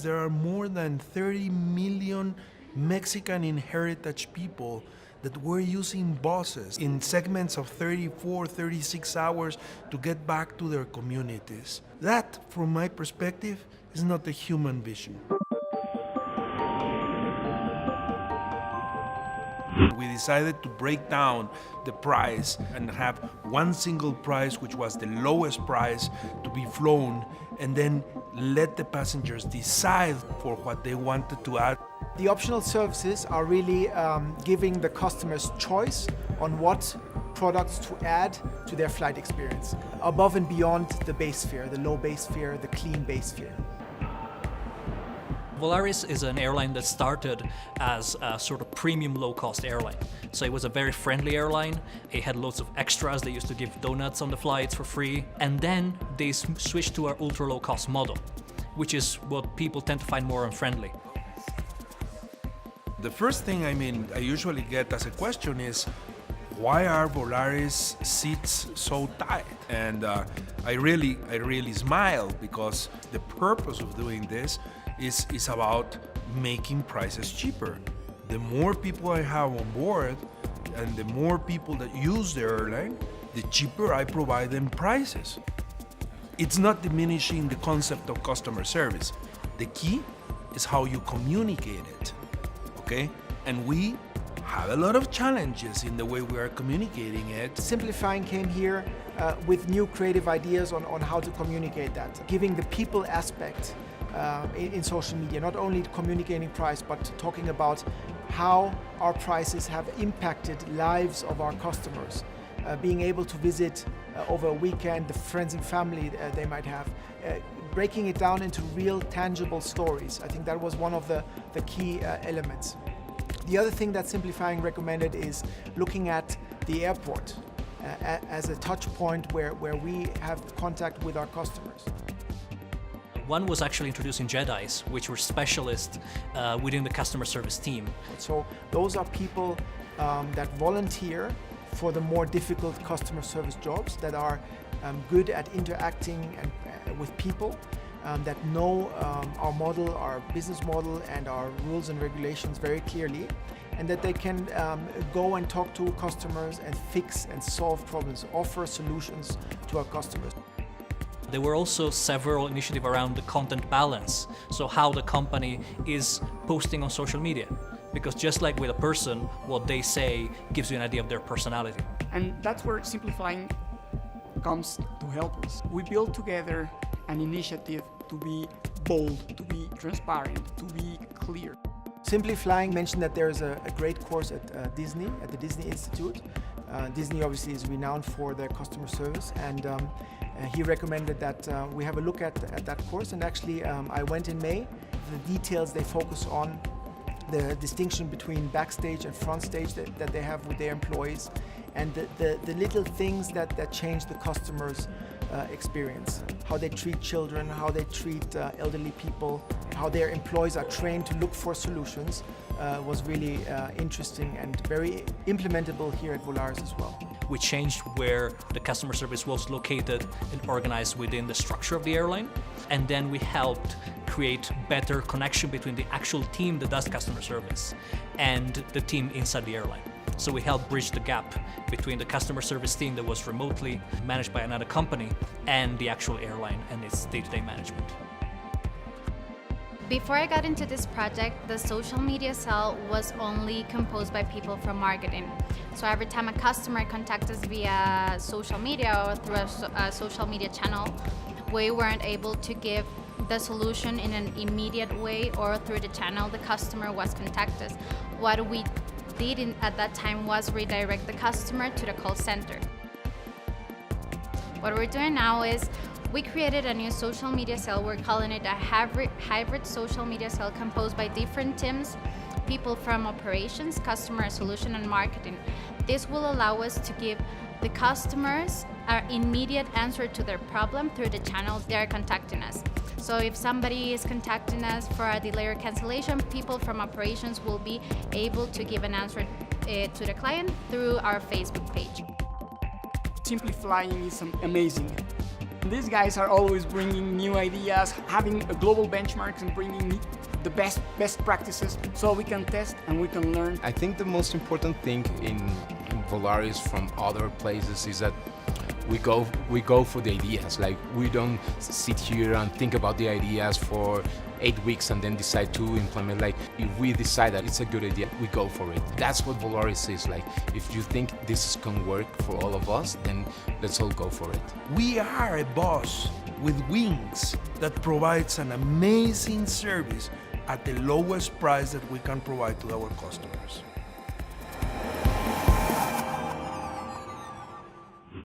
There are more than 30 million Mexican in heritage people that were using buses in segments of 34, 36 hours to get back to their communities. That, from my perspective, is not a human vision. We decided to break down the price and have one single price, which was the lowest price to be flown, and then let the passengers decide for what they wanted to add. The optional services are really giving the customers choice on what products to add to their flight experience, above and beyond the base fare, the low base fare, the clean base fare. Volaris is an airline that started as a sort of premium low-cost airline. So it was a very friendly airline. It had lots of extras. They used to give donuts on the flights for free. And then they switched to our ultra-low-cost model, which is what people tend to find more unfriendly. The first thing I usually get as a question is, why are Volaris seats so tight? And I really smile, because the purpose of doing this is about making prices cheaper. The more people I have on board and the more people that use the airline, the cheaper I provide them prices. It's not diminishing the concept of customer service. The key is how you communicate it, okay? And we have a lot of challenges in the way we are communicating it. SimpliFlying came here with new creative ideas on how to communicate that, giving the people aspect in social media, not only communicating price, but talking about how our prices have impacted lives of our customers. Being able to visit over a weekend, the friends and family they might have, breaking it down into real tangible stories. I think that was one of the key elements. The other thing that SimpliFlying recommended is looking at the airport as a touch point where we have contact with our customers. One was actually introducing Jedis, which were specialists within the customer service team. So those are people that volunteer for the more difficult customer service jobs, that are good at interacting with people, that know our model, our business model, and our rules and regulations very clearly, and that they can go and talk to customers and fix and solve problems, offer solutions to our customers. There were also several initiatives around the content balance, so how the company is posting on social media. Because just like with a person, what they say gives you an idea of their personality. And that's where SimpliFlying comes to help us. We build together an initiative to be bold, to be transparent, to be clear. SimpliFlying mentioned that there is a great course at Disney, at the Disney Institute. Disney obviously is renowned for their customer service, and he recommended that we have a look at that course. And actually I went in May. The details they focus on, the distinction between backstage and front stage that they have with their employees, and the little things that change the customer's experience. How they treat children, how they treat elderly people, how their employees are trained to look for solutions was really interesting and very implementable here at Volaris as well. We changed where the customer service was located and organized within the structure of the airline, and then we helped create better connection between the actual team that does customer service and the team inside the airline. So we helped bridge the gap between the customer service team that was remotely managed by another company and the actual airline and its day-to-day management. Before I got into this project, the social media cell was only composed by people from marketing. So every time a customer contacts us via social media or through a social media channel, we weren't able to give the solution in an immediate way or through the channel the customer was contacted. What we did at that time was redirect the customer to the call center. What we're doing now is we created a new social media cell. We're calling it a hybrid social media cell composed by different teams, people from operations, customer solution, and marketing. This will allow us to give the customers an immediate answer to their problem through the channels they are contacting us. So if somebody is contacting us for a delay or cancellation, people from operations will be able to give an answer to the client through our Facebook page. SimpliFlying is amazing. These guys are always bringing new ideas, having a global benchmarks and bringing the best practices so we can test and we can learn. I think the most important thing in Volaris from other places is that we go for the ideas. Like, we don't sit here and think about the ideas for 8 weeks and then decide to implement. Like, if we decide that it's a good idea, we go for it. That's what Volaris is like. If you think this can work for all of us, then let's all go for it. We are a boss with wings that provides an amazing service at the lowest price that we can provide to our customers.